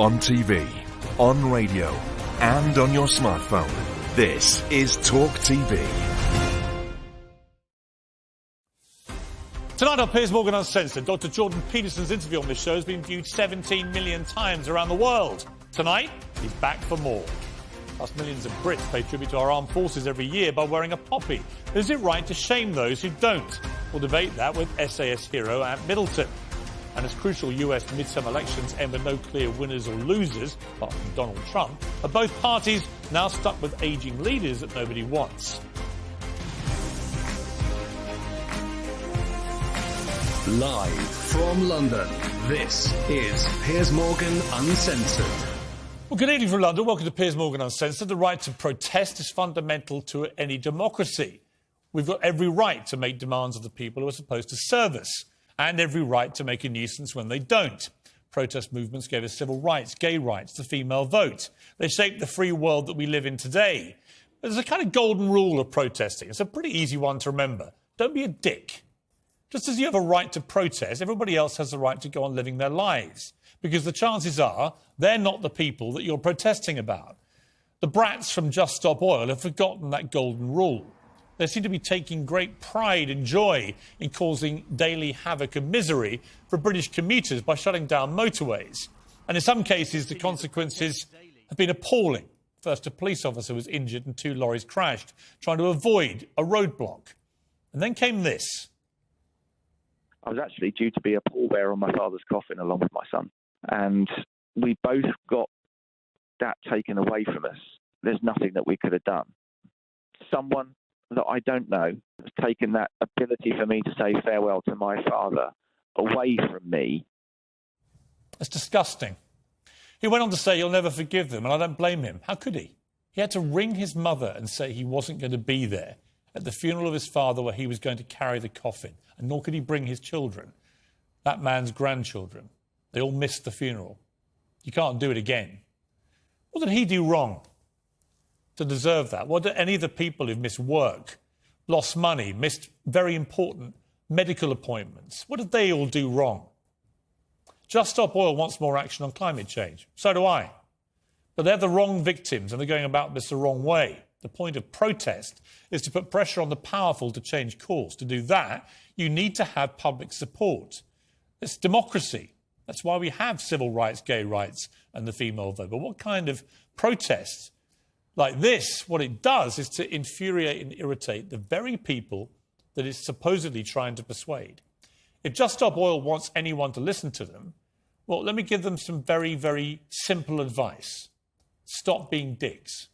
on TV, on radio, and on your smartphone. This is TalkTV. Tonight on Piers Morgan Uncensored, Dr. Jordan Peterson's interview on this show has been viewed 17 million times around the world. Tonight, he's back for more. Plus, millions of Brits pay tribute to our armed forces every year by wearing a poppy. Is it right to shame those who don't? We'll debate that with SAS hero at Middleton. And as crucial US midterm elections end with no clear winners or losers, apart from Donald Trump, are both parties now stuck with ageing leaders that nobody wants? Live from London, this is Piers Morgan Uncensored. Well, good evening from London. Welcome to Piers Morgan Uncensored. The right to protest is fundamental to any democracy. We've got every right to make demands of the people who are supposed to serve us, and every right to make a nuisance when they don't. Protest movements gave us civil rights, gay rights, the female vote. They shaped the free world that we live in today. There's a kind of golden rule of protesting. It's a pretty easy one to remember. Don't be a dick. Just as you have a right to protest, everybody else has the right to go on living their lives, because the chances are they're not the people that you're protesting about. The brats from Just Stop Oil have forgotten that golden rule. They seem to be taking great pride and joy in causing daily havoc and misery for British commuters by shutting down motorways. And in some cases, the consequences have been appalling. First, a police officer was injured and 2 lorries crashed, trying to avoid a roadblock. And then came this. I was actually due to be a pallbearer on my father's coffin along with my son. And we both got that taken away from us. There's nothing that we could have done. Someone that I don't know has taken that ability for me to say farewell to my father away from me. It's disgusting. He went on to say he'll never forgive them, and I don't blame him. How could he? He had to ring his mother and say he wasn't going to be there at the funeral of his father where he was going to carry the coffin, and nor could he bring his children, that man's grandchildren. They all missed the funeral. You can't do it again. What did he do wrong to deserve that? What did any of the people who've missed work, lost money, missed very important medical appointments, what did they all do wrong? Just Stop Oil wants more action on climate change. So do I. But they're the wrong victims and they're going about this the wrong way. The point of protest is to put pressure on the powerful to change course. To do that, you need to have public support. It's democracy. That's why we have civil rights, gay rights, and the female vote. But what kind of protest like this, what it does is to infuriate and irritate the very people that it's supposedly trying to persuade. If Just Stop Oil wants anyone to listen to them, well, let me give them some very, very simple advice. Stop being dicks.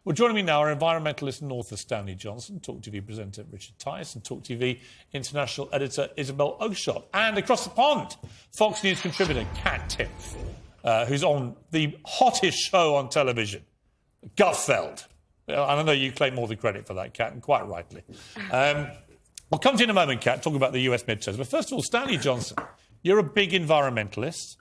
Well, joining me now are environmentalist and author Stanley Johnson, TalkTV presenter Richard Tice, and TalkTV international editor Isabel Oakeshott. And across the pond, Fox News contributor Kat Timpf, who's on the hottest show on television, Gutfeld. I know you claim all the credit for that, Kat, and quite rightly. I'll come to you in a moment, Kat, talking about the US midterms. But first of all, Stanley Johnson, you're a big environmentalist.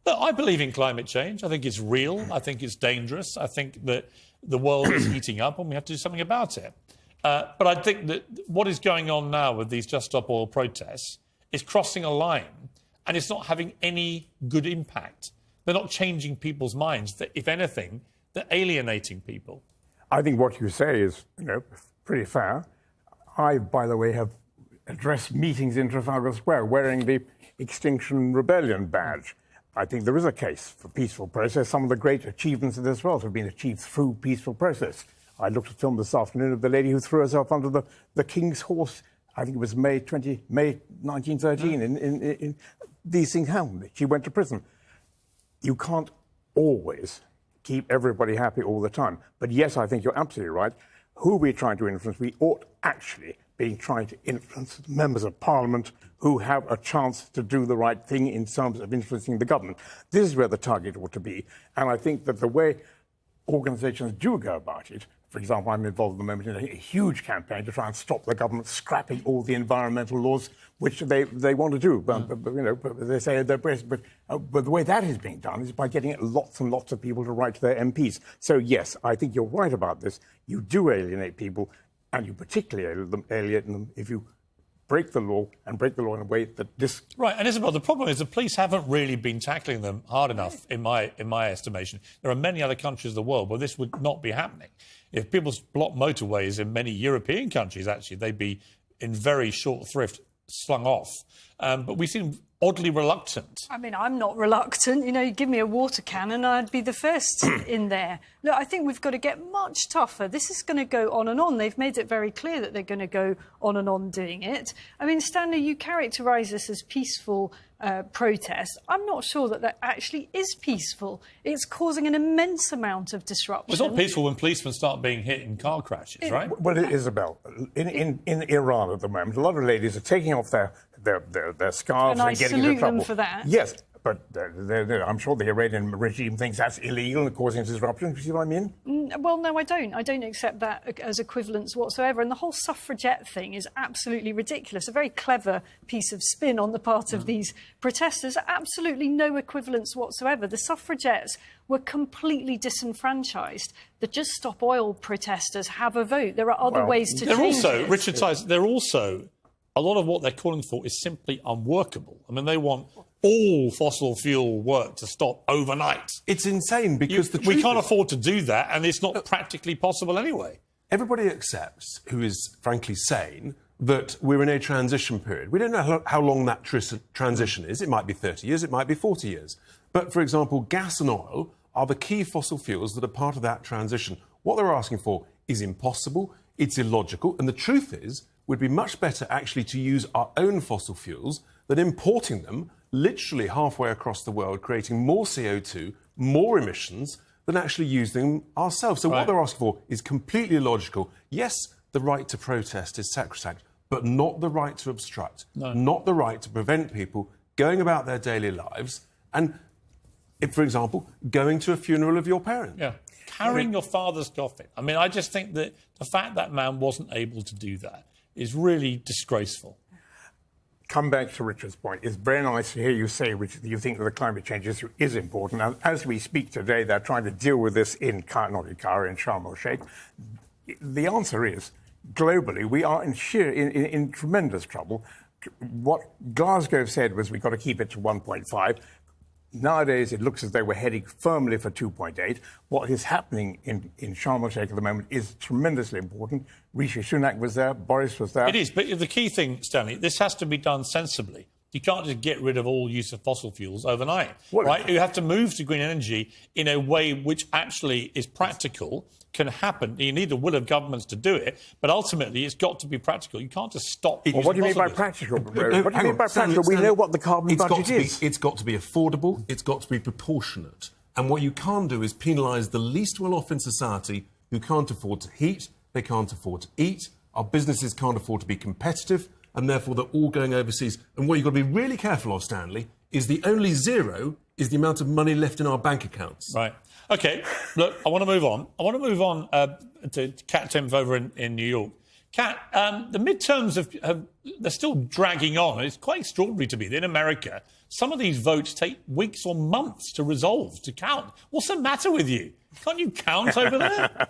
Look, I believe in climate change. I think it's real. I think it's dangerous. I think that the world is heating up and we have to do something about it. But I think that what is going on now with these Just Stop Oil protests is crossing a line and it's not having any good impact. They're not changing people's minds. That, if anything, they're alienating people. I think what you say is, pretty fair. I, by the way, have addressed meetings in Trafalgar Square wearing the Extinction Rebellion badge. I think there is a case for peaceful process. Some of the great achievements in this world have been achieved through peaceful process. I looked at a film this afternoon of the lady who threw herself under the King's Horse. I think it was May 1913. In these things happened. She went to prison. You can't always keep everybody happy all the time. But yes, I think you're absolutely right. Who we're trying to influence, we ought actually be trying to influence members of Parliament who have a chance to do the right thing in terms of influencing the government. This is where the target ought to be. And I think that the way organisations do go about it, for example, I'm involved at the moment in a huge campaign to try and stop the government scrapping all the environmental laws, which they want to do. But they say they're best. But the way that is being done is by getting lots and lots of people to write to their MPs. So, yes, I think you're right about this. You do alienate people, and you particularly alienate them if you break the law and break the law in a way that this... Right, and Isabel, the problem is the police haven't really been tackling them hard enough, in my estimation. There are many other countries of the world where this would not be happening. If people block motorways in many European countries, actually, they'd be in very short thrift slung off. But we seem oddly reluctant. I mean, I'm not reluctant. You know, you give me a water can and I'd be the first in there. Look, I think we've got to get much tougher. This is going to go on and on. They've made it very clear that they're going to go on and on doing it. I mean, Stanley, you characterise this as peaceful protest. I'm not sure that that actually is peaceful. It's causing an immense amount of disruption. It's not peaceful when policemen start being hit in car crashes, right? Well, Isabel, in Iran at the moment, a lot of ladies are taking off their scarves and getting into trouble. And I salute them for that. Yes, but I'm sure the Iranian regime thinks that's illegal and causing disruption. You see what I mean? Well, no, I don't. I don't accept that as equivalence whatsoever. And the whole suffragette thing is absolutely ridiculous. A very clever piece of spin on the part of these protesters. Absolutely no equivalence whatsoever. The suffragettes were completely disenfranchised. The Just Stop Oil protesters have a vote. There are other ways to change it. Richard Tice, they're also... A lot of what they're calling for is simply unworkable. I mean, they want all fossil fuel work to stop overnight. It's insane because we can't afford to do that, and it's not practically possible anyway. Everybody accepts, who is frankly sane, that we're in a transition period. We don't know how long that transition is. It might be 30 years, it might be 40 years. But, for example, gas and oil are the key fossil fuels that are part of that transition. What they're asking for is impossible, it's illogical, and the truth is, would be much better actually to use our own fossil fuels than importing them literally halfway across the world, creating more CO2, more emissions, than actually using them ourselves. So what they're asking for is completely illogical. Yes, the right to protest is sacrosanct, but not the right to obstruct, not the right to prevent people going about their daily lives and, if, for example, going to a funeral of your parent. Yeah. Carrying your father's coffin. I mean, I just think that the fact that man wasn't able to do that is really disgraceful. Come back to Richard's point. It's very nice to hear you say, Richard, that you think that the climate change issue is important. And as we speak today, they're trying to deal with this in Sharm el-Sheikh. The answer is, globally, we are in tremendous trouble. What Glasgow said was we've got to keep it to 1.5. Nowadays, it looks as though we're heading firmly for 2.8. What is happening in Sharm el-Sheikh at the moment is tremendously important. Rishi Sunak was there, Boris was there. It is, but the key thing, Stanley, this has to be done sensibly. You can't just get rid of all use of fossil fuels overnight, right? You have to move to green energy in a way which actually is practical, can happen. You need the will of governments to do it, but ultimately it's got to be practical. You can't just stop. Well, what do you mean by practical? What do you mean by practical? We know what the carbon budget is. It's got to be affordable. It's got to be proportionate. And what you can't do is penalise the least well-off in society who can't afford to heat, they can't afford to eat, our businesses can't afford to be competitive, and therefore they're all going overseas. And what you've got to be really careful of, Stanley, is the only zero is the amount of money left in our bank accounts. Right. OK, look, I want to move on. I want to move on to Kat Tempf over in New York. Kat, the midterms, they're still dragging on. It's quite extraordinary to me that in America, some of these votes take weeks or months to resolve, to count. What's the matter with you? Can't you count over there?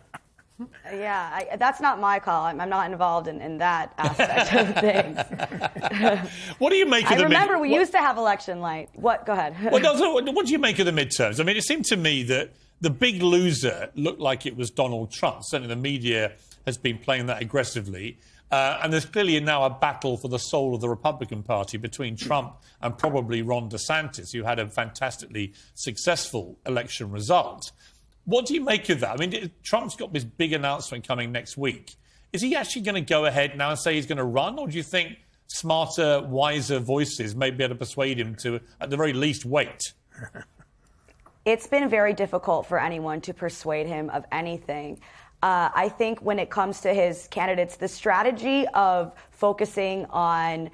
Yeah, that's not my call. I'm not involved in that aspect of things. What do you make of the midterms? I remember we used to have election light. What? Go ahead. What do you make of the midterms? I mean, it seemed to me that the big loser looked like it was Donald Trump. Certainly the media has been playing that aggressively. And there's clearly now a battle for the soul of the Republican Party between Trump and probably Ron DeSantis, who had a fantastically successful election result. What do you make of that? I mean, Trump's got this big announcement coming next week. Is he actually going to go ahead now and say he's going to run? Or do you think smarter, wiser voices may be able to persuade him to, at the very least, wait? It's been very difficult for anyone to persuade him of anything. I think when it comes to his candidates, the strategy of focusing on,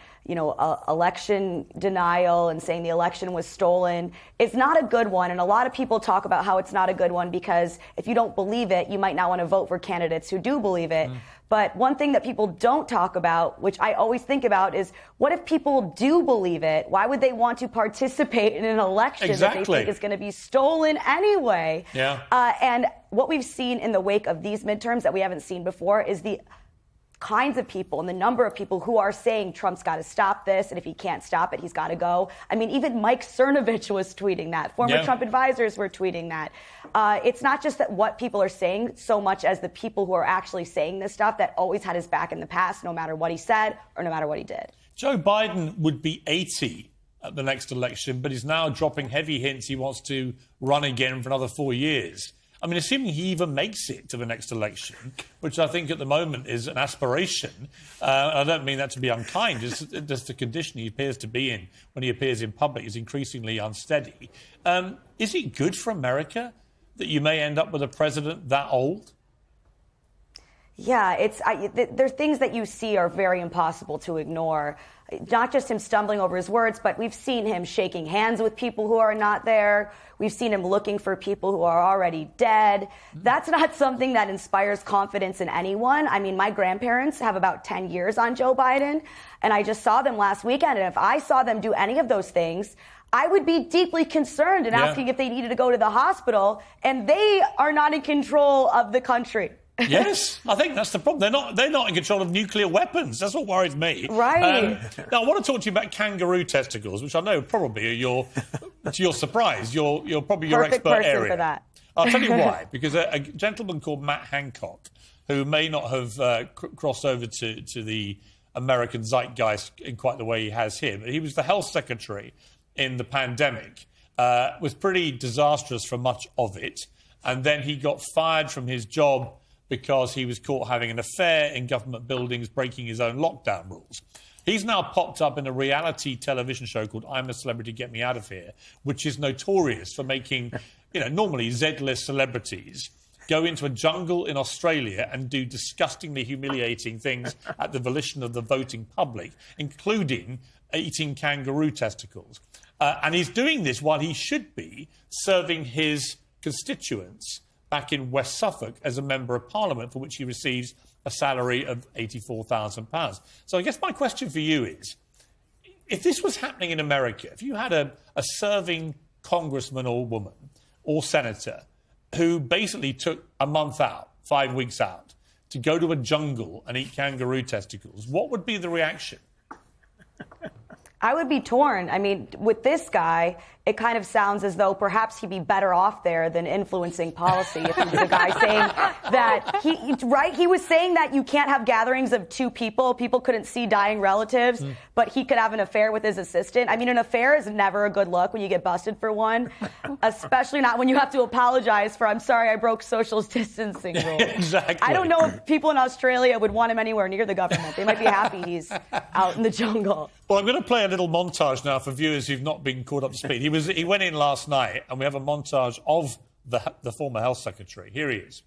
election denial and saying the election was stolen is not a good one. And a lot of people talk about how it's not a good one because if you don't believe it, you might not want to vote for candidates who do believe it. But one thing that people don't talk about, which I always think about, is what if people do believe it? Why would they want to participate in an election that they think is going to be stolen anyway? Yeah. And what we've seen in the wake of these midterms that we haven't seen before is the kinds of people and the number of people who are saying Trump's got to stop this, and if he can't stop it, he's got to go. I mean, even Mike Cernovich was tweeting that. Former Trump advisors were tweeting that. It's not just that what people are saying so much as the people who are actually saying this stuff that always had his back in the past, no matter what he said or no matter what he did. Joe Biden would be 80 at the next election, but he's now dropping heavy hints he wants to run again for another 4 years. I mean, assuming he even makes it to the next election, which I think at the moment is an aspiration, I don't mean that to be unkind, just the condition he appears to be in when he appears in public is increasingly unsteady. Is it good for America that you may end up with a president that old? Yeah, there are things that you see are very impossible to ignore. Not just him stumbling over his words, but we've seen him shaking hands with people who are not there. We've seen him looking for people who are already dead. That's not something that inspires confidence in anyone. I mean, my grandparents have about 10 years on Joe Biden, and I just saw them last weekend. And if I saw them do any of those things, I would be deeply concerned and asking if they needed to go to the hospital, and they are not in control of the country. Yes, I think that's the problem. They're not in control of nuclear weapons. That's what worries me. Right. Now, I want to talk to you about kangaroo testicles, which I know probably are to your surprise, you're probably your Perfect expert person area. for that. I'll tell you why. Because a gentleman called Matt Hancock, who may not have crossed over to the American zeitgeist in quite the way he has here, but he was the health secretary in the pandemic, was pretty disastrous for much of it, and then he got fired from his job because he was caught having an affair in government buildings, breaking his own lockdown rules. He's now popped up in a reality television show called I'm a Celebrity, Get Me Out of Here, which is notorious for making, normally Z-list celebrities go into a jungle in Australia and do disgustingly humiliating things at the volition of the voting public, including eating kangaroo testicles. And he's doing this while he should be serving his constituents back in West Suffolk as a Member of Parliament, for which he receives a salary of £84,000. So I guess my question for you is, if this was happening in America, if you had a serving congressman or woman or senator who basically took a month out, 5 weeks out, to go to a jungle and eat kangaroo testicles, what would be the reaction? I would be torn. I mean, with this guy, it kind of sounds as though perhaps he'd be better off there than influencing policy if he was a guy saying that he was saying that you can't have gatherings of two people. People couldn't see dying relatives, but he could have an affair with his assistant. I mean, an affair is never a good look when you get busted for one, especially not when you have to apologize for, I'm sorry, I broke social distancing rules. Exactly. I don't know if people in Australia would want him anywhere near the government. They might be happy he's out in the jungle. Well, I'm going to play a little montage now for viewers who've not been caught up to speed. He went in last night, and we have a montage of the former health secretary. Here he is.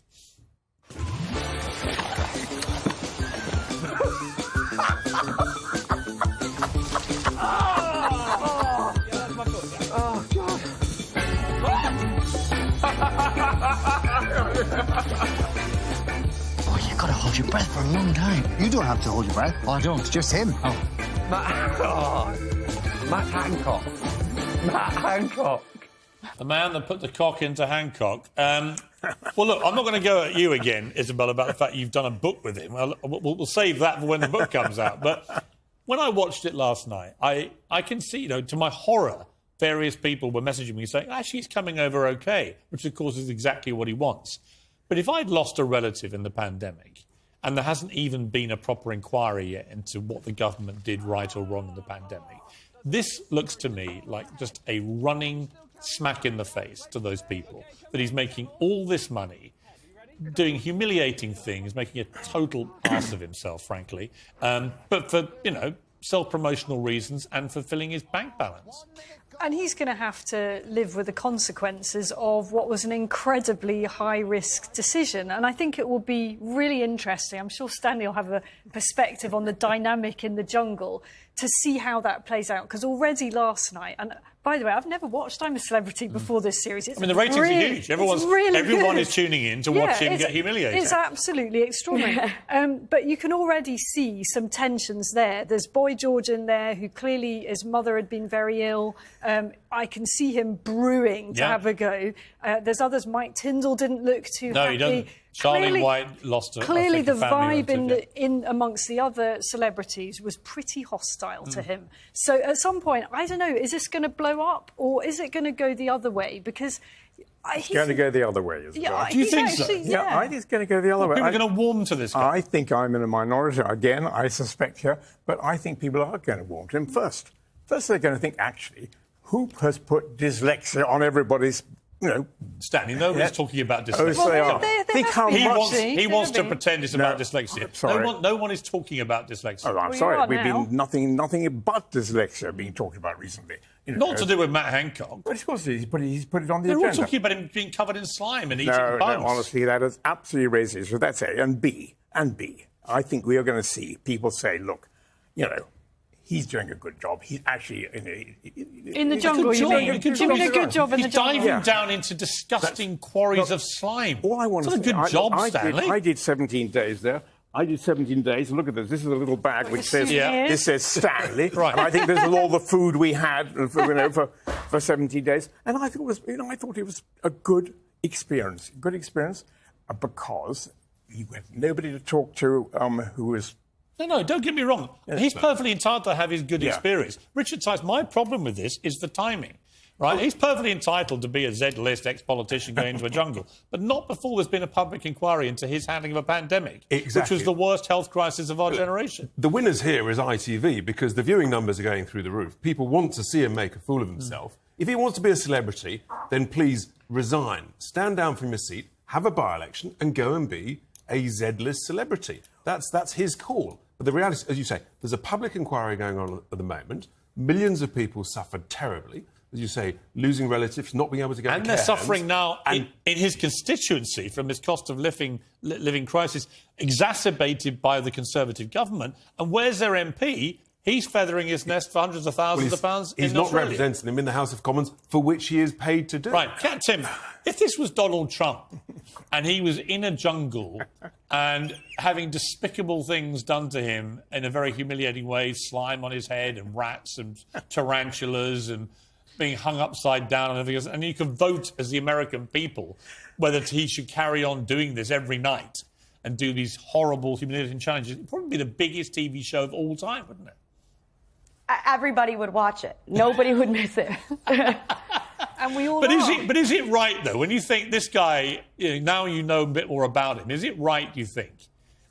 Oh, you gotta hold your breath for a long time. You don't have to hold your breath. Oh, I don't. It's just him. Oh. Matt Hancock. Matt Hancock. The man that put the cock into Hancock. Well, look, I'm not going to go at you again, Isabel, about the fact you've done a book with him. We'll save that for when the book comes out. But when I watched it last night, I can see, to my horror, various people were messaging me saying, actually, he's coming over okay, which, of course, is exactly what he wants. But if I'd lost a relative in the pandemic, and there hasn't even been a proper inquiry yet into what the government did right or wrong in the pandemic, this looks to me like just a running smack in the face to those people, that he's making all this money, doing humiliating things, making a total ass of himself, frankly, but for, self-promotional reasons and fulfilling his bank balance. And he's going to have to live with the consequences of what was an incredibly high-risk decision. And I think it will be really interesting. I'm sure Stanley will have a perspective on the dynamic in the jungle to see how that plays out. Because already last night, and by the way, I've never watched I'm a Celebrity before this series. The ratings are huge. Everyone is tuning in to watch him get humiliated. It's absolutely extraordinary. But you can already see some tensions there. There's Boy George in there, who clearly his mother had been very ill. I can see him brewing to have a go. There's others. Mike Tyndall didn't look too happy. He doesn't. Charlie White lost a Clearly, the vibe relative, in amongst the other celebrities was pretty hostile to him. So at some point, I don't know, is this going to blow up or is it going to go the other way? Because it's going to go the other way, isn't it? Do you think so? Yeah, I think it's going to go the other way. People are going to warm to this guy. I think I'm in a minority. Again, I suspect here, but I think people are going to warm to him first. First, they're going to think, actually, who has put dyslexia on everybody's, Stanley, nobody's talking about dyslexia. Oh, they are. Think how much... He wants to pretend it's about dyslexia. Sorry. No one is talking about dyslexia. Oh, I'm sorry. We've been nothing but dyslexia being talked about recently. Not to do with Matt Hancock. But he's put it on the They're agenda. all talking about him being covered in slime and eating bugs. No, honestly, that is absolutely racist. So that's A. And B. I think we are going to see people say, look, he's doing a good job. He's actually... in the jungle, you mean? He's doing a good job in the jungle. He's diving down into disgusting quarries of slime. All I want to say... It's not a good job, Stanley. I did 17 days there. I did 17 days. Look at this. This is a little bag which says this says Stanley. Right. And I think this is all the food we had for 17 days. And I thought it was a good experience. Good experience because you had nobody to talk to who was... No, don't get me wrong. He's perfectly entitled to have his good experience. Richard Tice, my problem with this is the timing. Right? He's perfectly entitled to be a Z-list ex-politician going into a jungle, but not before there's been a public inquiry into his handling of a pandemic, which was the worst health crisis of our generation. The winners here is ITV because the viewing numbers are going through the roof. People want to see him make a fool of himself. If he wants to be a celebrity, then please resign. Stand down from your seat, have a by-election, and go and be a Z-list celebrity. That's his call. But the reality, as you say, there's a public inquiry going on at the moment. Millions of people suffered terribly. As you say, losing relatives, not being able to go to care And they're suffering homes. now in his constituency from this cost of living crisis, exacerbated by the Conservative government. And where's their MP? He's feathering his nest for hundreds of thousands of pounds in Australia. He's not representing them in the House of Commons, for which he is paid to do. Right, Tim, if this was Donald Trump and he was in a jungle and having despicable things done to him in a very humiliating way, slime on his head and rats and tarantulas and being hung upside down and everything else, and you can vote as the American people whether he should carry on doing this every night and do these horrible, humiliating challenges. It'd probably be the biggest TV show of all time, wouldn't it? Everybody would watch it. Nobody would miss it. And we all But is it right, though, when you think this guy, now you know a bit more about him, is it right, you think?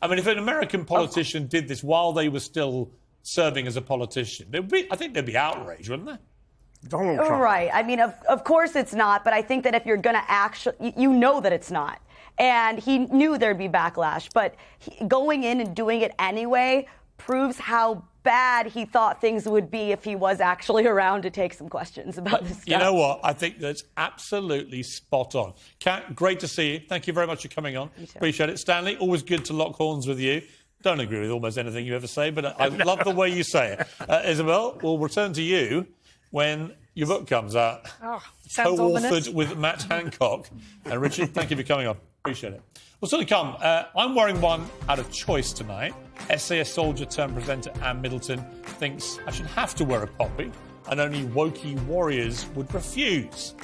I mean, if an American politician did this while they were still serving as a politician, I think there'd be outrage, wouldn't there? Donald Trump. Right. I mean, of course it's not, but I think that if you're going to actually, you know that it's not. And he knew there'd be backlash, but going in and doing it anyway proves how bad he thought things would be if he was actually around to take some questions about this stuff. You know what? I think that's absolutely spot on. Kat, great to see you. Thank you very much for coming on. Appreciate it. Stanley, always good to lock horns with you. Don't agree with almost anything you ever say, but I love the way you say it. Isabel, we'll return to you when your book comes out. Sounds ominous. Co-authored with Matt Hancock. And Richard, thank you for coming on. Appreciate it. Well, still to come, I'm wearing one out of choice tonight. SAS soldier turned presenter Anne Middleton thinks I should have to wear a poppy and only wokey warriors would refuse.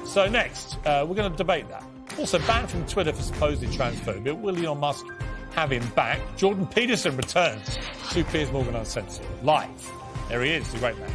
So next, we're going to debate that. Also banned from Twitter for supposedly transphobia. Will Elon Musk have him back? Jordan Peterson returns to Piers Morgan Uncensored live. There he is, the great man.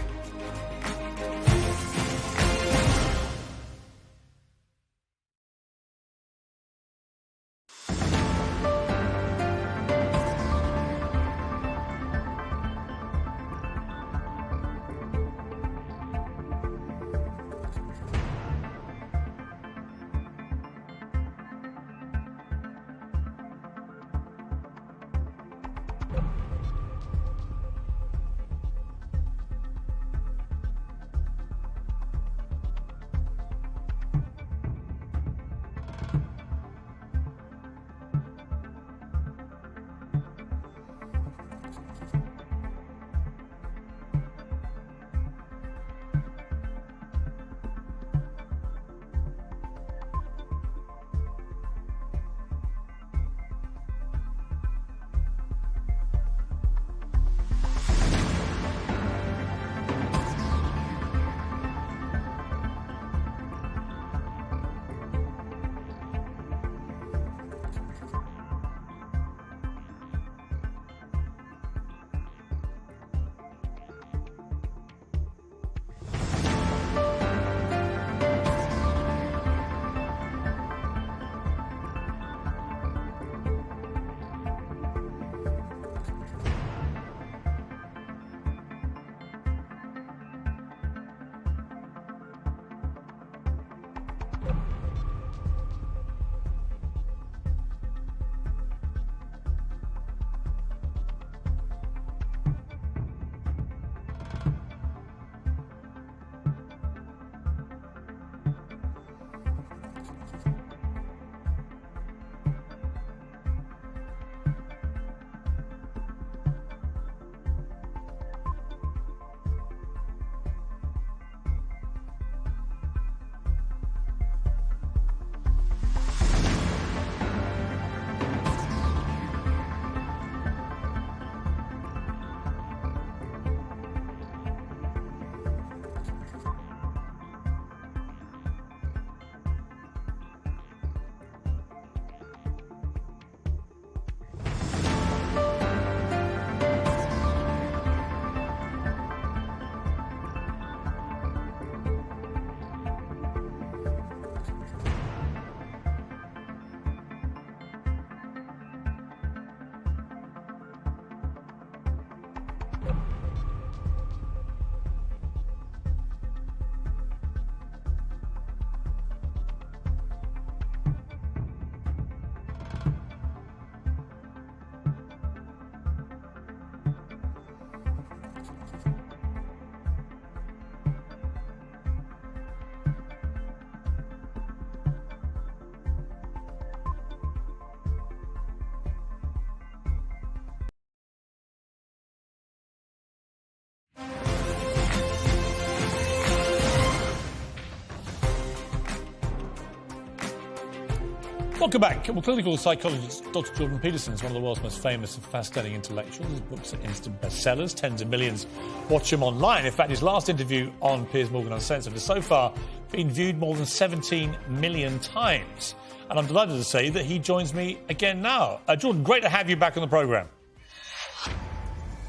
Welcome back. Well, clinical psychologist Dr. Jordan Peterson is one of the world's most famous and fascinating intellectuals. His books are instant bestsellers. Tens of millions watch him online. In fact, his last interview on Piers Morgan Uncensored has so far been viewed more than 17 million times. And I'm delighted to say that he joins me again now. Jordan, great to have you back on the programme.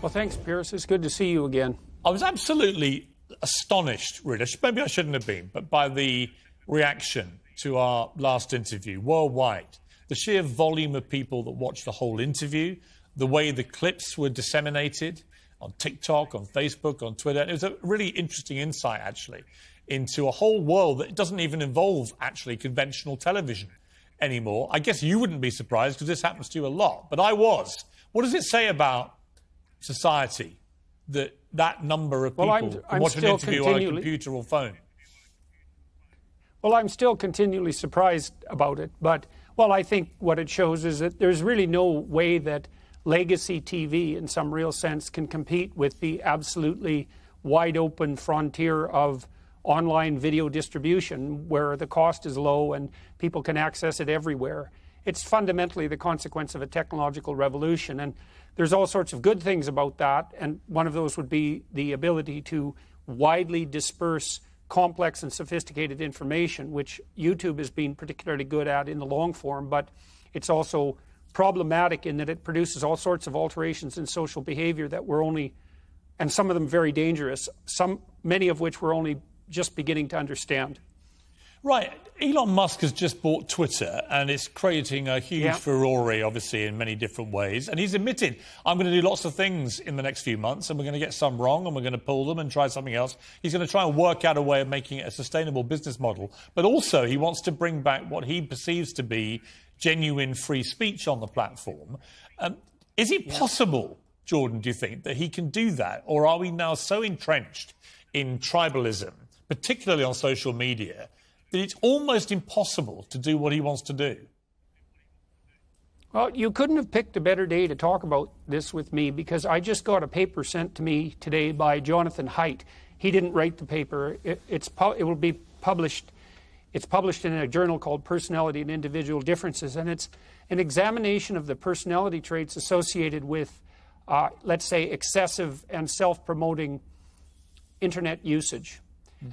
Well, thanks, Piers. It's good to see you again. I was absolutely astonished, really. Maybe I shouldn't have been, but by the reaction to our last interview worldwide. The sheer volume of people that watched the whole interview, the way the clips were disseminated on TikTok, on Facebook, on Twitter. It was a really interesting insight, actually, into a whole world that doesn't even involve, actually, conventional television anymore. I guess you wouldn't be surprised because this happens to you a lot, but I was. What does it say about society that number of people can watch an interview on a computer or phone? Well, I'm still continually surprised about it, but, well, I think what it shows is that there's really no way that legacy TV, in some real sense, can compete with the absolutely wide-open frontier of online video distribution, where the cost is low and people can access it everywhere. It's fundamentally the consequence of a technological revolution, and there's all sorts of good things about that, and one of those would be the ability to widely disperse complex and sophisticated information, which YouTube has been particularly good at in the long form, but it's also problematic in that it produces all sorts of alterations in social behavior that we're only, and some of them very dangerous, many of which we're only just beginning to understand. Right. Elon Musk has just bought Twitter, and it's creating a huge furore, obviously, in many different ways. And he's admitted, I'm going to do lots of things in the next few months, and we're going to get some wrong, and we're going to pull them and try something else. He's going to try and work out a way of making it a sustainable business model. But also, he wants to bring back what he perceives to be genuine free speech on the platform. Is it possible, Jordan, do you think, that he can do that? Or are we now so entrenched in tribalism, particularly on social media, that it's almost impossible to do what he wants to do? Well, you couldn't have picked a better day to talk about this with me, because I just got a paper sent to me today by Jonathan Haidt. He didn't write the paper. It will be published. It's published in a journal called Personality and Individual Differences, and it's an examination of the personality traits associated with, let's say, excessive and self-promoting internet usage.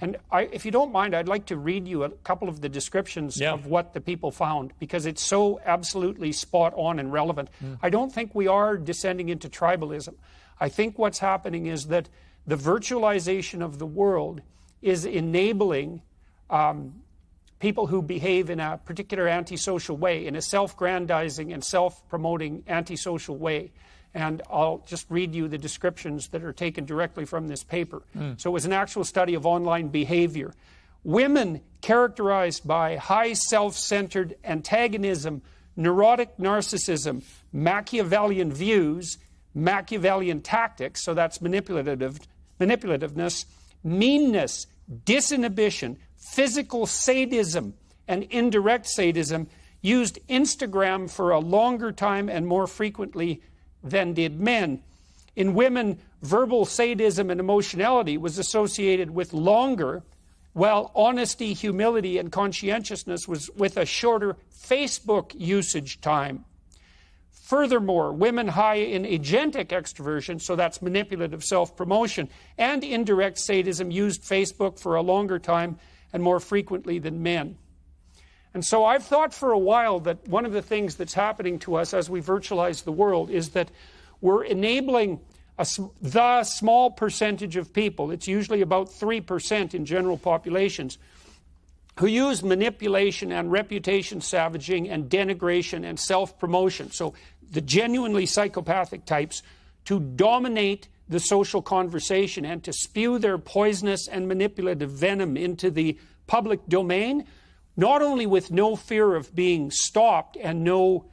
And if you don't mind, I'd like to read you a couple of the descriptions of what the people found, because it's so absolutely spot on and relevant. I don't think we are descending into tribalism. I think what's happening is that the virtualization of the world is enabling people who behave in a particular antisocial way, in a self-grandizing and self-promoting antisocial way. And I'll just read you the descriptions that are taken directly from this paper. So it was an actual study of online behavior. Women characterized by high self-centered antagonism, neurotic narcissism, Machiavellian views, Machiavellian tactics, so that's manipulativeness, meanness, disinhibition, physical sadism, and indirect sadism, used Instagram for a longer time and more frequently than did men. In women, verbal sadism and emotionality was associated with longer, while honesty, humility, and conscientiousness was with a shorter Facebook usage time. Furthermore, women high in agentic extroversion, so that's manipulative self-promotion, and indirect sadism used Facebook for a longer time and more frequently than men. And so I've thought for a while that one of the things that's happening to us as we virtualize the world is that we're enabling the small percentage of people, it's usually about 3% in general populations, who use manipulation and reputation savaging and denigration and self-promotion, so the genuinely psychopathic types, to dominate the social conversation and to spew their poisonous and manipulative venom into the public domain, not only with no fear of being stopped and no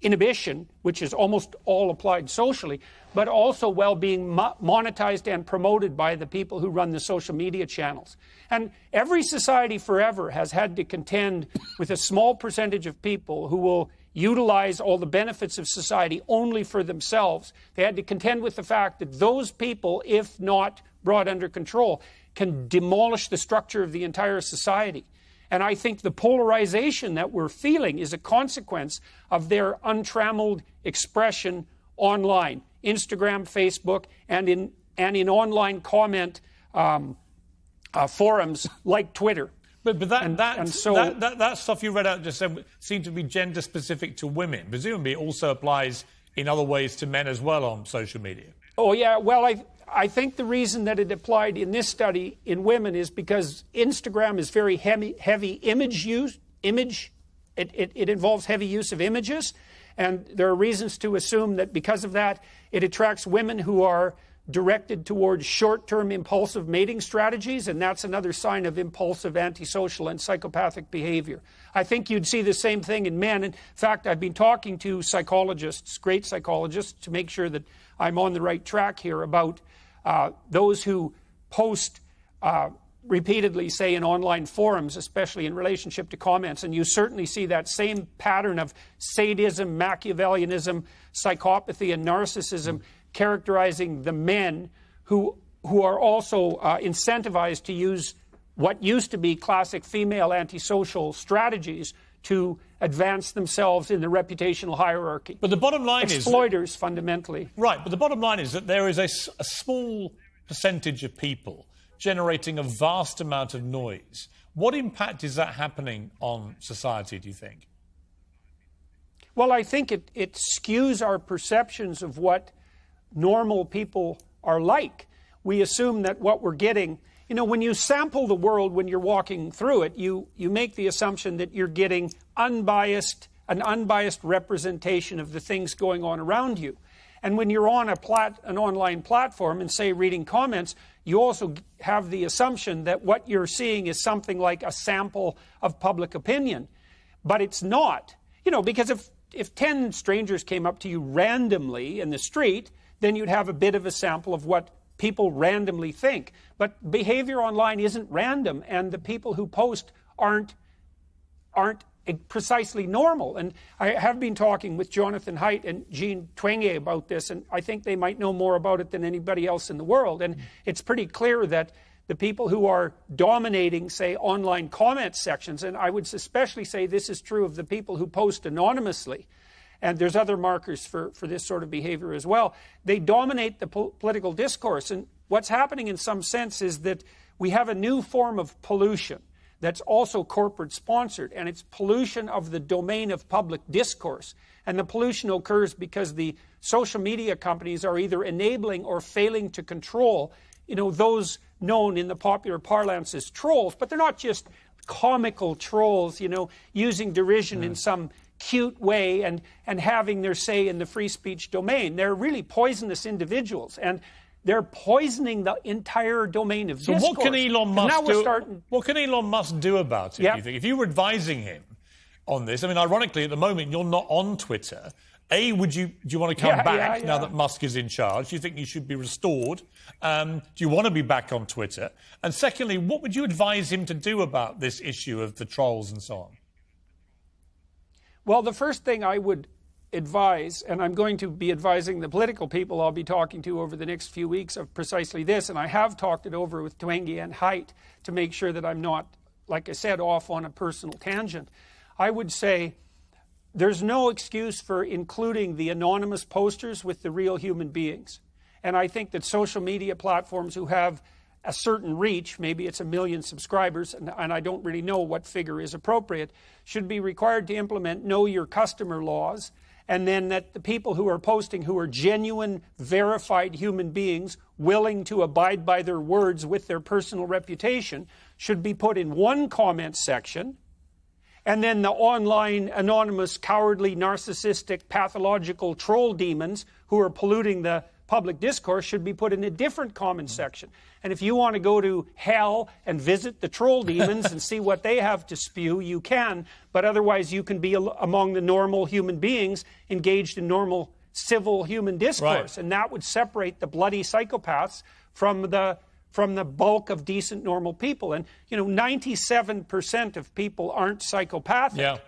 inhibition, which is almost all applied socially, but also while being monetized and promoted by the people who run the social media channels. And every society forever has had to contend with a small percentage of people who will utilize all the benefits of society only for themselves. They had to contend with the fact that those people, if not brought under control, can demolish the structure of the entire society. And I think the polarization that we're feeling is a consequence of their untrammeled expression online, Instagram, Facebook, and in online comment forums like Twitter. But that stuff you read out just seemed to be gender specific to women. Presumably it also applies in other ways to men as well on social media. Oh, yeah. Well, I think the reason that it applied in this study in women is because Instagram is very heavy image use. It involves heavy use of images. And there are reasons to assume that because of that, it attracts women who are directed towards short-term impulsive mating strategies, and that's another sign of impulsive, antisocial, and psychopathic behavior. I think you'd see the same thing in men. In fact, I've been talking to psychologists, great psychologists, to make sure that I'm on the right track here about those who post repeatedly, say, in online forums, especially in relationship to comments, and you certainly see that same pattern of sadism, Machiavellianism, psychopathy, and narcissism characterizing the men who are also incentivized to use what used to be classic female antisocial strategies to advance themselves in the reputational hierarchy. But the bottom line exploiters, fundamentally. Right, but the bottom line is that there is a small percentage of people generating a vast amount of noise. What impact is that happening on society, do you think? Well, I think it skews our perceptions of what normal people are like. We assume that what we're getting, when you sample the world when you're walking through it, you make the assumption that you're getting an unbiased representation of the things going on around you. And when you're on an online platform and, say, reading comments, you also have the assumption that what you're seeing is something like a sample of public opinion. But it's not. Because if 10 strangers came up to you randomly in the street, then you'd have a bit of a sample of what people randomly think. But behavior online isn't random, and the people who post aren't precisely normal. And I have been talking with Jonathan Haidt and Jean Twenge about this, and I think they might know more about it than anybody else in the world. And it's pretty clear that the people who are dominating, say, online comment sections, and I would especially say this is true of the people who post anonymously, and there's other markers for this sort of behavior as well, they dominate the political discourse. And what's happening in some sense is that we have a new form of pollution that's also corporate sponsored, and it's pollution of the domain of public discourse. And the pollution occurs because the social media companies are either enabling or failing to control, those known in the popular parlance as trolls, but they're not just comical trolls, using derision in some cute way and having their say in the free speech domain. They're really poisonous individuals, and they're poisoning the entire domain of discourse. So what can Elon Musk do? What can Elon Musk do about it, do you think? If you were advising him on this, ironically, at the moment, you're not on Twitter. Do you want to come back now that Musk is in charge? Do you think he should be restored? Do you want to be back on Twitter? And secondly, what would you advise him to do about this issue of the trolls and so on? Well, the first thing I would advise, and I'm going to be advising the political people I'll be talking to over the next few weeks of precisely this, and I have talked it over with Twenge and Haidt to make sure that I'm not, like I said, off on a personal tangent. I would say there's no excuse for including the anonymous posters with the real human beings. And I think that social media platforms who have a certain reach, maybe it's 1 million subscribers, and I don't really know what figure is appropriate, should be required to implement know your customer laws, and then that the people who are posting who are genuine, verified human beings willing to abide by their words with their personal reputation should be put in one comment section, and then the online, anonymous, cowardly, narcissistic, pathological troll demons who are polluting the public discourse should be put in a different comment section. And if you want to go to hell and visit the troll demons and see what they have to spew, you can. But otherwise, you can be among the normal human beings engaged in normal civil human discourse. Right. And that would separate the bloody psychopaths from the bulk of decent, normal people. And, 97% of people aren't psychopathic. Yeah.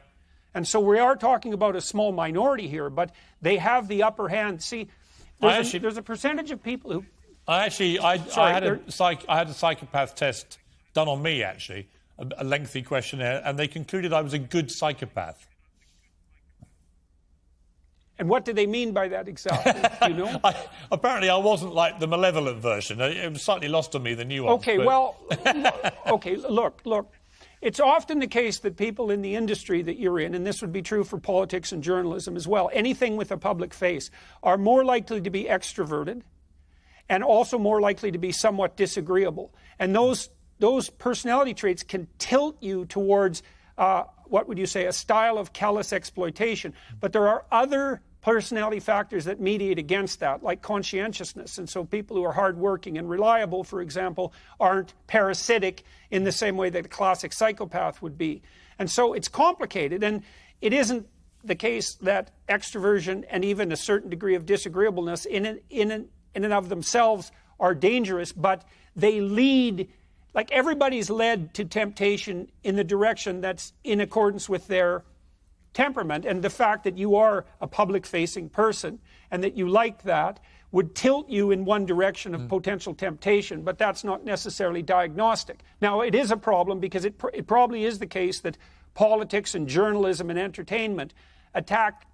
And so we are talking about a small minority here, but they have the upper hand. See, there's a percentage of people who... I had a psychopath test done on me, actually. a lengthy questionnaire, and they concluded I was a good psychopath. And what do they mean by that exactly? Do you know? Apparently, I wasn't like the malevolent version. It was slightly lost on me, the nuance. Okay, well, okay, look. It's often the case that people in the industry that you're in, and this would be true for politics and journalism as well, anything with a public face, are more likely to be extroverted and also more likely to be somewhat disagreeable. And those personality traits can tilt you towards, what would you say, a style of callous exploitation. But there are other personality factors that mediate against that, like conscientiousness. And so people who are hardworking and reliable, for example, aren't parasitic in the same way that a classic psychopath would be. And so it's complicated, and it isn't the case that extroversion and even a certain degree of disagreeableness in and of themselves are dangerous, but they lead, like everybody's led to temptation in the direction that's in accordance with their temperament, and the fact that you are a public-facing person and that you like that would tilt you in one direction of potential temptation, but that's not necessarily diagnostic. Now, it is a problem because it probably is the case that politics and journalism and entertainment attract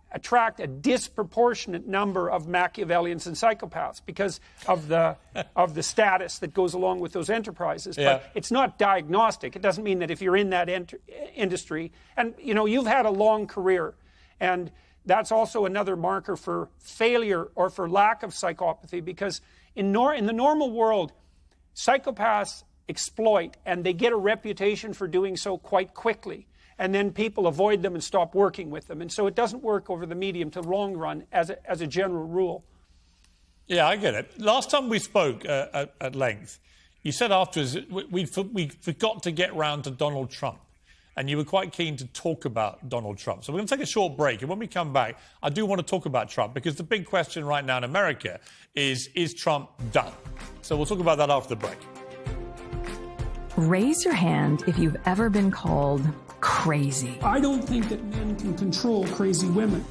a disproportionate number of Machiavellians and psychopaths because of the status that goes along with those enterprises. Yeah. But it's not diagnostic. It doesn't mean that if you're in that industry, and you've had a long career, and that's also another marker for failure or for lack of psychopathy, because in the normal world, psychopaths exploit, and they get a reputation for doing so quite quickly. And then people avoid them and stop working with them. And so it doesn't work over the medium to long run as a general rule. Yeah, I get it. Last time we spoke at length, you said afterwards we forgot to get round to Donald Trump. And you were quite keen to talk about Donald Trump. So we're going to take a short break. And when we come back, I do want to talk about Trump, because the big question right now in America is Trump done? So we'll talk about that after the break. Raise your hand if you've ever been called crazy. I don't think that men can control crazy women.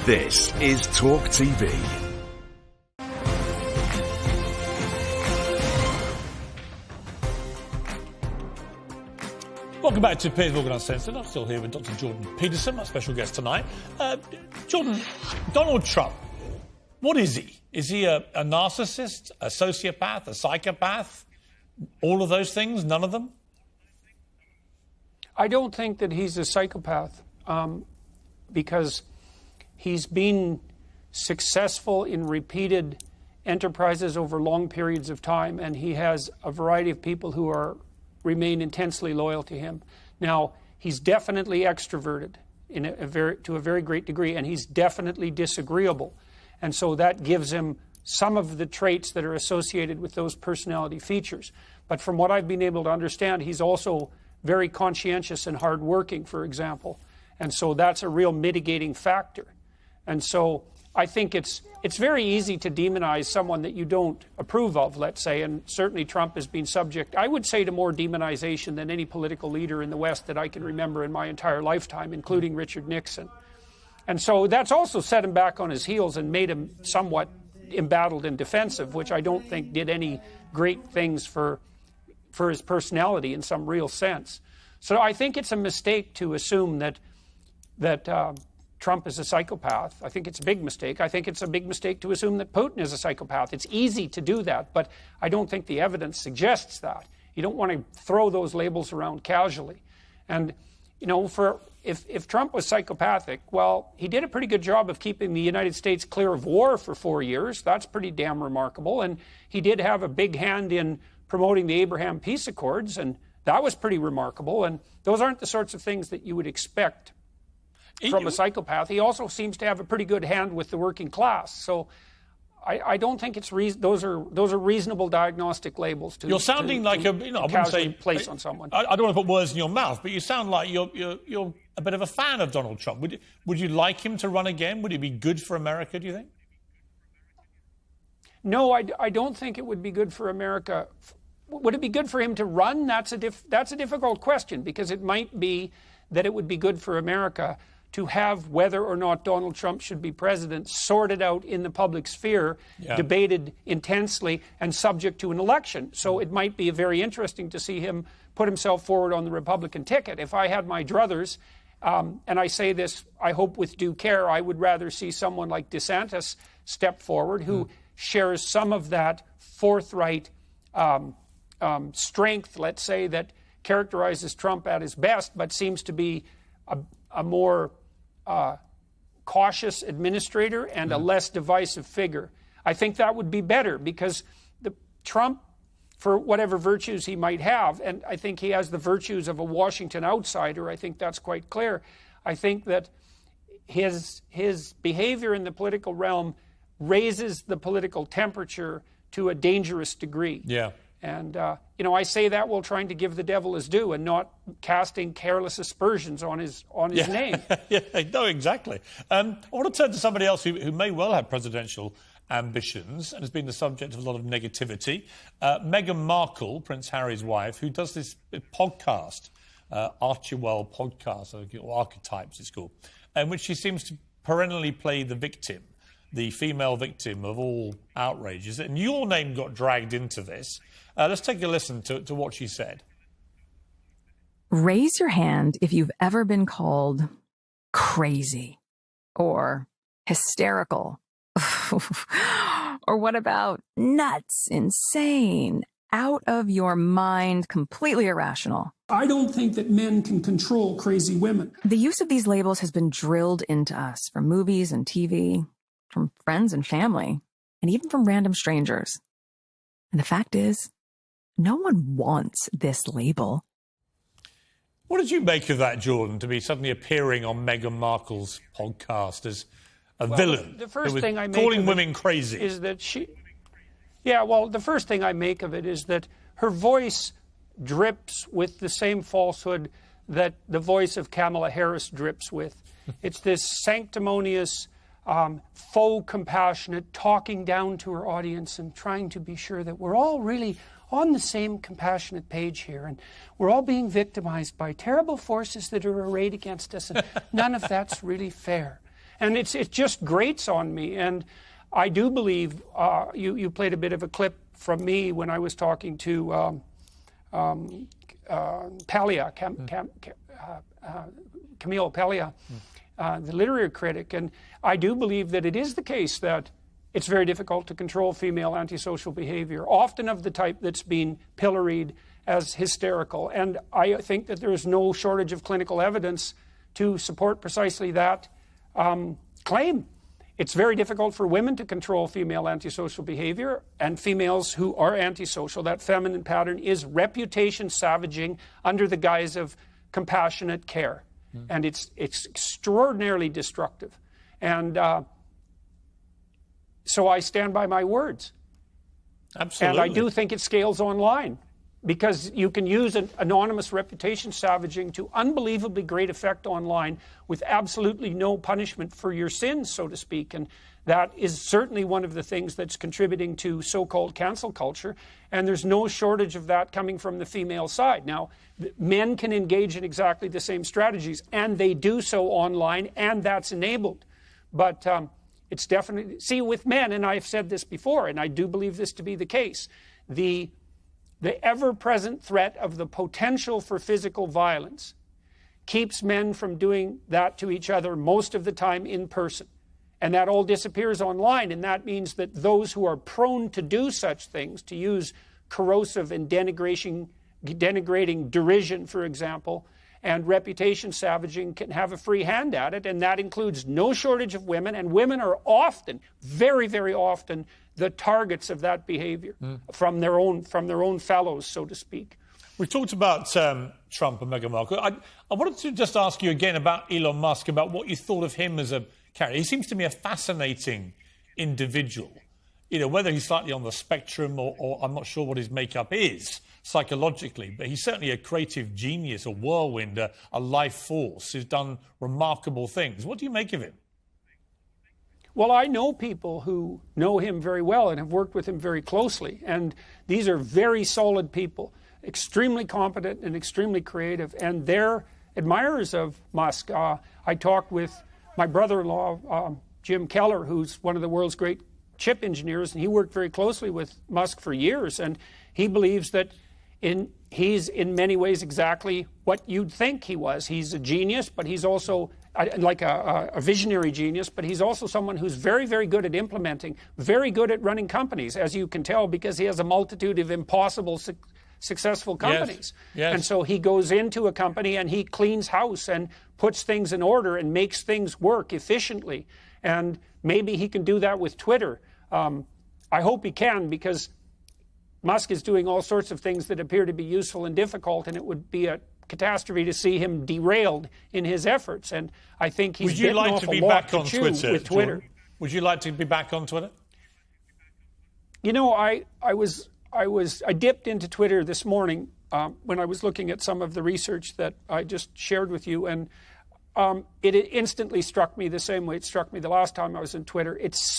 This is TalkTV. Welcome back to Piers Morgan Uncensored. I'm still here with Dr. Jordan Peterson, my special guest tonight. Jordan, Donald Trump, what is he? Is he a narcissist, a sociopath, a psychopath? All of those things? None of them? I don't think that he's a psychopath because he's been successful in repeated enterprises over long periods of time, and he has a variety of people who remain intensely loyal to him. Now, he's definitely extroverted to a very great degree, and he's definitely disagreeable. And so that gives him some of the traits that are associated with those personality features. But from what I've been able to understand, he's also very conscientious and hardworking, for example. And so that's a real mitigating factor. And so I think it's very easy to demonize someone that you don't approve of, let's say, and certainly Trump has been subject, I would say, to more demonization than any political leader in the West that I can remember in my entire lifetime, including Richard Nixon. And so that's also set him back on his heels and made him somewhat embattled and defensive, which I don't think did any great things for his personality in some real sense. So I think it's a mistake to assume that Trump is a psychopath. I think it's a big mistake. I think it's a big mistake to assume that Putin is a psychopath. It's easy to do that, but I don't think the evidence suggests that. You don't want to throw those labels around casually. And, you know, if Trump was psychopathic, well, he did a pretty good job of keeping the United States clear of war for 4 years. That's pretty damn remarkable. And he did have a big hand in promoting the Abraham Peace Accords, and that was pretty remarkable. And those aren't the sorts of things that you would expect from a psychopath. He also seems to have a pretty good hand with the working class. So I don't think it's those are reasonable diagnostic labels to. You're sounding like I wouldn't say place on someone. I don't want to put words in your mouth, but you sound like you're a bit of a fan of Donald Trump. Would you like him to run again? Would it be good for America, do you think? No, I don't think it would be good for America. Would it be good for him to run? That's a difficult question, because it might be that it would be good for America to have whether or not Donald Trump should be president sorted out in the public sphere, debated intensely, and subject to an election. So it might be very interesting to see him put himself forward on the Republican ticket. If I had my druthers, and I say this, I hope with due care, I would rather see someone like DeSantis step forward, who shares some of that forthright strength, let's say, that characterizes Trump at his best, but seems to be a more cautious administrator and a less divisive figure. I think that would be better, because Trump, for whatever virtues he might have, and I think he has the virtues of a Washington outsider, I think that's quite clear. I think that his behavior in the political realm raises the political temperature to a dangerous degree. Yeah. And, I say that while trying to give the devil his due and not casting careless aspersions on his name. Yeah, no, exactly. I want to turn to somebody else who may well have presidential ambitions and has been the subject of a lot of negativity. Meghan Markle, Prince Harry's wife, who does this podcast, Archewell podcast, or Archetypes it's called, in which she seems to perennially play the victim, the female victim of all outrages. And your name got dragged into this. Let's take a listen to what she said. Raise your hand if you've ever been called crazy or hysterical. Or what about nuts, insane, out of your mind, completely irrational? I don't think that men can control crazy women. The use of these labels has been drilled into us from movies and TV, from friends and family, and even from random strangers. And the fact is, no one wants this label. What did you make of that, Jordan, to be suddenly appearing on Meghan Markle's podcast as a villain? The first thing I make calling women crazy is that she. Yeah, well, the first thing I make of it is that her voice drips with the same falsehood that the voice of Kamala Harris drips with. It's this sanctimonious, faux compassionate, talking down to her audience and trying to be sure that we're all really on the same compassionate page here, and we're all being victimized by terrible forces that are arrayed against us, and none of that's really fair. And it just grates on me. And I do believe, you played a bit of a clip from me when I was talking to Camille Paglia, the literary critic, and I do believe that it is the case that it's very difficult to control female antisocial behavior, often of the type that's been pilloried as hysterical. And I think that there is no shortage of clinical evidence to support precisely that claim. It's very difficult for women to control female antisocial behavior, and females who are antisocial, that feminine pattern is reputation savaging under the guise of compassionate care. And it's extraordinarily destructive. And so I stand by my words. Absolutely. And I do think it scales online, because you can use an anonymous reputation savaging to unbelievably great effect online with absolutely no punishment for your sins, so to speak. And that is certainly one of the things that's contributing to so-called cancel culture. And there's no shortage of that coming from the female side. Now, men can engage in exactly the same strategies, and they do so online, and that's enabled. But it's definitely, see, with men, and I've said this before, and I do believe this to be the case, the ever-present threat of the potential for physical violence keeps men from doing that to each other most of the time in person. And that all disappears online, and that means that those who are prone to do such things, to use corrosive and denigrating derision, for example, and reputation savaging, can have a free hand at it, and that includes no shortage of women, and women are often, very, very often, the targets of that behavior from their own fellows, so to speak. We've talked about Trump and Meghan Markle. I wanted to just ask you again about Elon Musk, about what you thought of him as a character. He seems to me a fascinating individual. You know, whether he's slightly on the spectrum or I'm not sure what his makeup is psychologically, but he's certainly a creative genius, a whirlwind, a life force who's done remarkable things. What do you make of him? Well, I know people who know him very well and have worked with him very closely, and these are very solid people, extremely competent and extremely creative, and they're admirers of Musk. I talked with my brother-in-law, Jim Keller, who's one of the world's great chip engineers, and he worked very closely with Musk for years, and he believes that he's in many ways exactly what you'd think he was. He's a genius, but he's also like a visionary genius, but he's also someone who's very, very good at implementing, very good at running companies, as you can tell, because he has a multitude of impossible successful companies. Yes. And so he goes into a company and he cleans house and puts things in order and makes things work efficiently. And maybe he can do that with Twitter. I hope he can, because Musk is doing all sorts of things that appear to be useful and difficult, and it would be a catastrophe to see him derailed in his efforts. And I think he's bitten off a lot to chew with Twitter. Would you like to be back on Twitter? You know, I dipped into Twitter this morning when I was looking at some of the research that I just shared with you, and it instantly struck me the same way it struck me the last time I was on Twitter. It's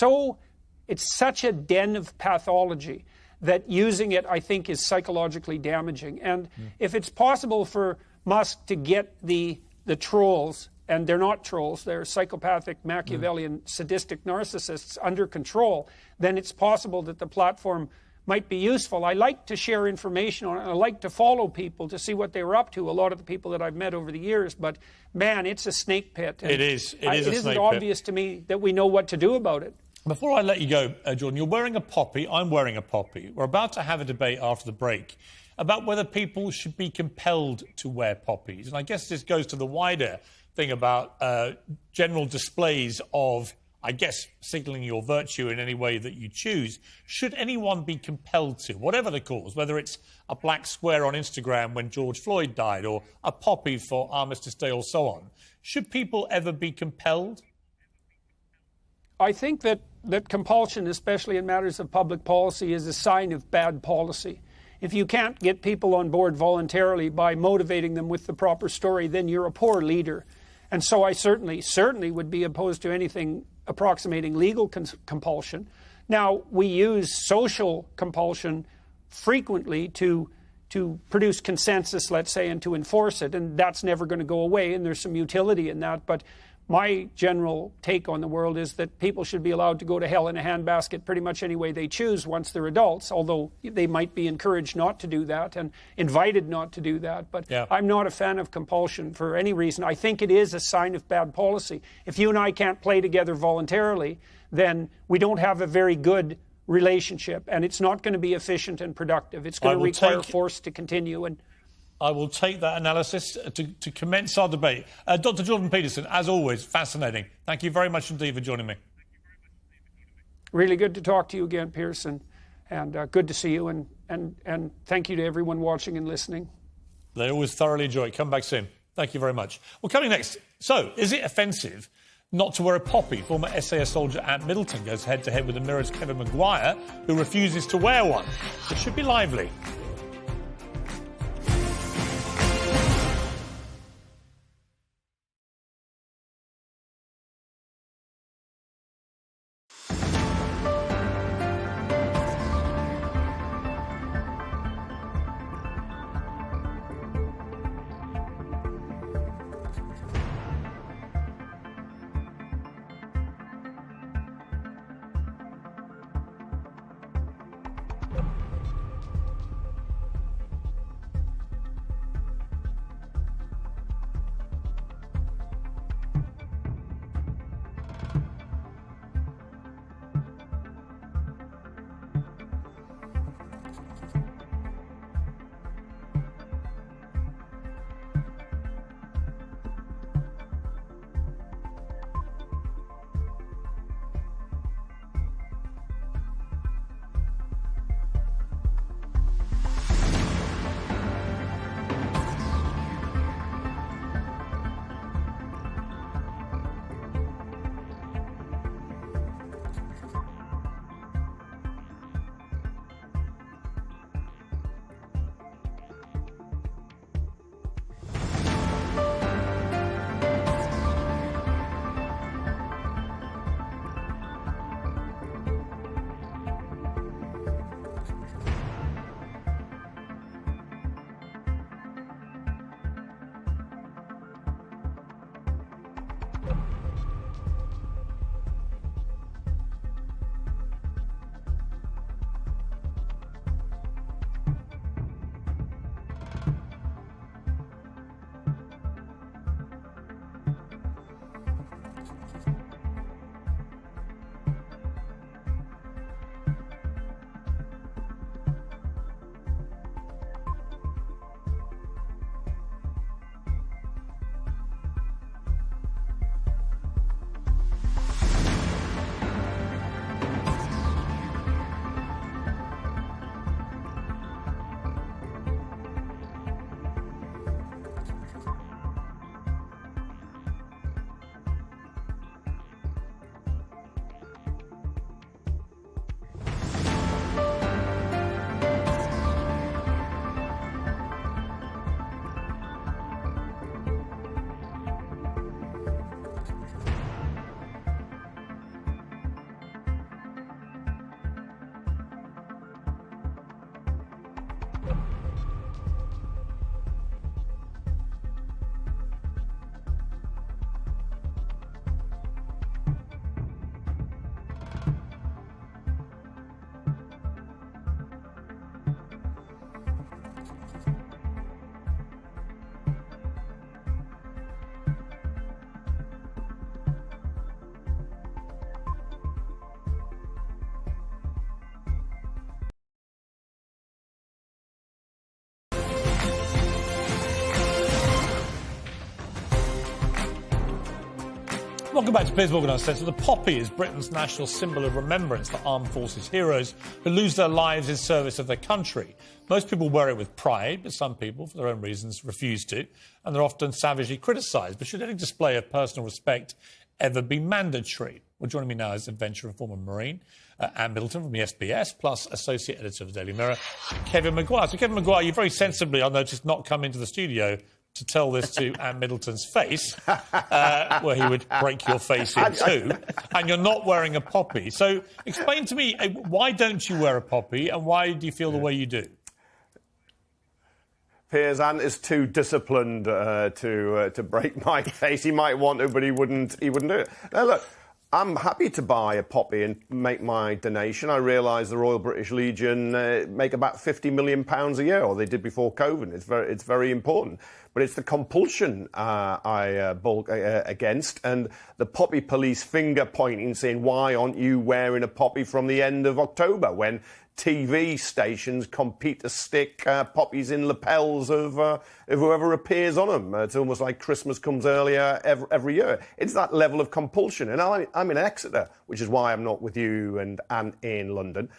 such a den of pathology that using it, I think, is psychologically damaging. And if it's possible for Musk to get the trolls, and they're not trolls, they're psychopathic, Machiavellian, sadistic narcissists under control, then it's possible that the platform might be useful. I like to share information on it. I like to follow people to see what they were up to, a lot of the people that I've met over the years. But, man, it's a snake pit. It is a snake pit. It isn't obvious to me that we know what to do about it. Before I let you go, Jordan, you're wearing a poppy. I'm wearing a poppy. We're about to have a debate after the break about whether people should be compelled to wear poppies. And I guess this goes to the wider thing about general displays of, I guess, signalling your virtue in any way that you choose. Should anyone be compelled to, whatever the cause, whether it's a black square on Instagram when George Floyd died or a poppy for Armistice Day or so on, should people ever be compelled? I think that compulsion, especially in matters of public policy, is a sign of bad policy. If you can't get people on board voluntarily by motivating them with the proper story, then you're a poor leader. And so I certainly would be opposed to anything approximating legal compulsion. Now, we use social compulsion frequently to produce consensus, let's say, and to enforce it, and that's never going to go away, and there's some utility in that. But my general take on the world is that people should be allowed to go to hell in a handbasket pretty much any way they choose once they're adults, although they might be encouraged not to do that and invited not to do that. But I'm not a fan of compulsion for any reason. I think it is a sign of bad policy. If you and I can't play together voluntarily, then we don't have a very good relationship, and it's not going to be efficient and productive. It's going to require force to continue. And I will take that analysis to commence our debate. Dr. Jordan Peterson, as always, fascinating. Thank you very much indeed for joining me. Really good to talk to you again, Piers, and good to see you, and thank you to everyone watching and listening. They always thoroughly enjoy it. Come back soon. Thank you very much. Well, coming next. So, is it offensive not to wear a poppy? Former SAS soldier Ant Middleton goes head-to-head with the Mirror's Kevin Maguire, who refuses to wear one. It should be lively. Welcome back to Piers Morgan Uncensored. The poppy is Britain's national symbol of remembrance for armed forces heroes who lose their lives in service of their country. Most people wear it with pride, but some people, for their own reasons, refuse to, and they're often savagely criticised. But should any display of personal respect ever be mandatory? Well, joining me now is adventurer and former Marine, Ant Middleton from the SBS, plus Associate Editor of the Daily Mirror, Kevin Maguire. So, Kevin Maguire, you very sensibly, I noticed, not come into the studio to tell this to Ant Middleton's face, where he would break your face in two, and you're not wearing a poppy. So explain to me, why don't you wear a poppy, and why do you feel the way you do? Piers Ant is too disciplined to break my case. He might want to, but he wouldn't do it. Now, look, I'm happy to buy a poppy and make my donation. I realise the Royal British Legion make about £50 million a year, or they did before COVID. It's very important. But it's the compulsion I bulk against, and the poppy police finger pointing, saying, why aren't you wearing a poppy from the end of October, when TV stations compete to stick poppies in lapels of whoever appears on them. It's almost like Christmas comes earlier every year. It's that level of compulsion. And I'm in Exeter, which is why I'm not with you and in London.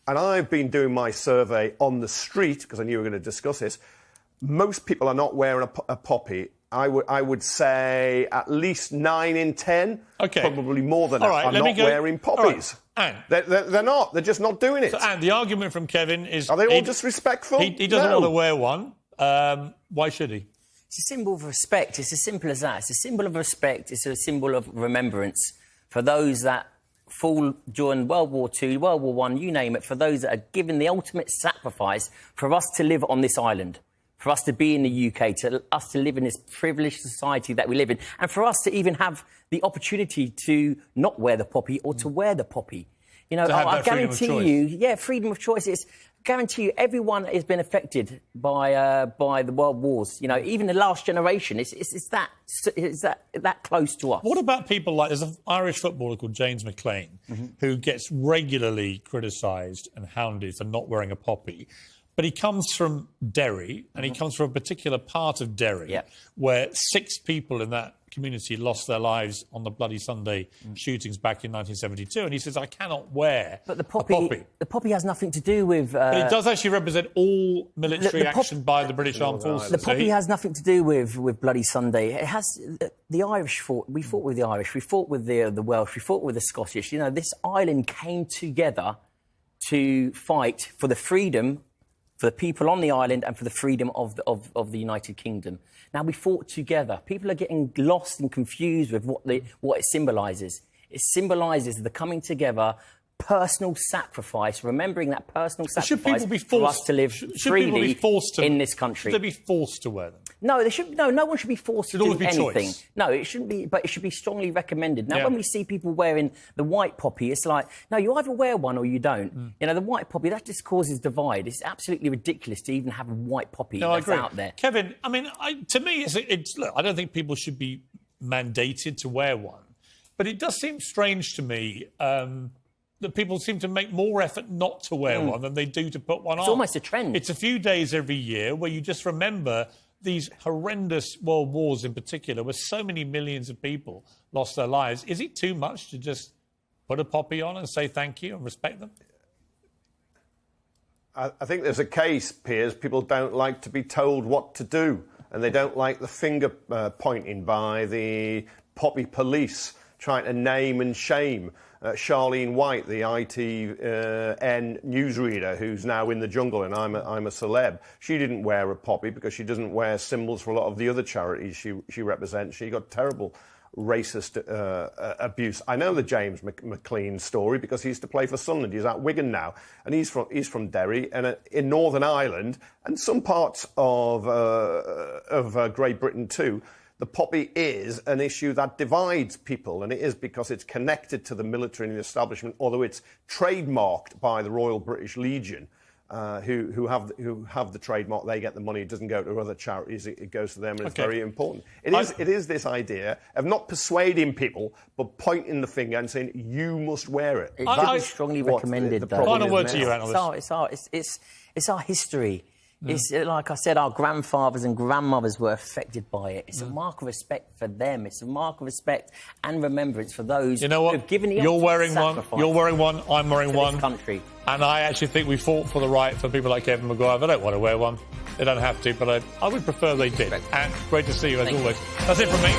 And I've been doing my survey on the street, because I knew we were going to discuss this. Most people are not wearing a poppy. I would say at least 9 in 10, probably more than that, are not wearing poppies. Anne. They're not. They're just not doing it. So, Anne, the argument from Kevin is... Are they all disrespectful? He doesn't want to wear one. Why should he? It's a symbol of respect. It's as simple as that. It's a symbol of respect. It's a symbol of remembrance for those that fought during World War II, World War I, you name it, for those that are given the ultimate sacrifice for us to live on this island, for us to be in the UK, to us to live in this privileged society that we live in, and for us to even have the opportunity to not wear the poppy or to wear the poppy. You know, I guarantee you, freedom of choice is... guarantee you, everyone has been affected by the world wars. You know, even the last generation. It's that close to us. What about people like there's an Irish footballer called James McLean who gets regularly criticised and hounded for not wearing a poppy, but he comes from Derry and he comes from a particular part of Derry where 6 people in that community lost their lives on the Bloody Sunday shootings back in 1972, and he says, I cannot wear a poppy. The poppy has nothing to do with... But it does actually represent all military action by the British Armed Forces. The poppy has nothing to do with Bloody Sunday. It has... The Irish fought. We fought with the Irish. We fought with the Welsh. We fought with the Scottish. You know, this island came together to fight for the freedom for the people on the island and for the freedom of the United Kingdom. Now, we fought together. People are getting lost and confused with what it symbolises. It symbolises the coming together, personal sacrifice, remembering that personal sacrifice for us to live freely in this country. Should they be forced to wear them? No, no one should be forced to do anything. Choice. No, it shouldn't be, but it should be strongly recommended. Now, when we see people wearing the white poppy, it's like, no, you either wear one or you don't. You know, the white poppy, that just causes divide. It's absolutely ridiculous to even have a white poppy that's out there. Kevin, I mean, to me, look, I don't think people should be mandated to wear one, but it does seem strange to me that people seem to make more effort not to wear one than they do to put one on. It's almost a trend. It's a few days every year where you just remember these horrendous world wars in particular, where so many millions of people lost their lives. Is it too much to just put a poppy on and say thank you and respect them? I think there's a case, Piers. People don't like to be told what to do, and they don't like the finger pointing by the poppy police trying to name and shame Charlene White, the ITN newsreader who's now in the jungle, and I'm a celeb. She didn't wear a poppy because she doesn't wear symbols for a lot of the other charities she represents. She got terrible racist abuse. I know the James McLean story because he used to play for Sunderland. He's at Wigan now, and he's from Derry and in Northern Ireland and some parts of Great Britain too. The poppy is an issue that divides people, and it is because it's connected to the military and the establishment, although it's trademarked by the Royal British Legion, who have the trademark. They get the money. It doesn't go to other charities. It goes to them, and it's very important. It is this idea of not persuading people, but pointing the finger and saying, you must wear it. It's strongly recommended. Final word to you, Annalise. It's our history. It's like I said, our grandfathers and grandmothers were affected by it. It's a mark of respect for them. It's a mark of respect and remembrance for those who have given the You're wearing one. You're wearing one. I'm wearing one. Country. And I actually think we fought for the right for people like Kevin Maguire. They don't want to wear one. They don't have to, but I would prefer they did. And great to see you as always. That's it from me.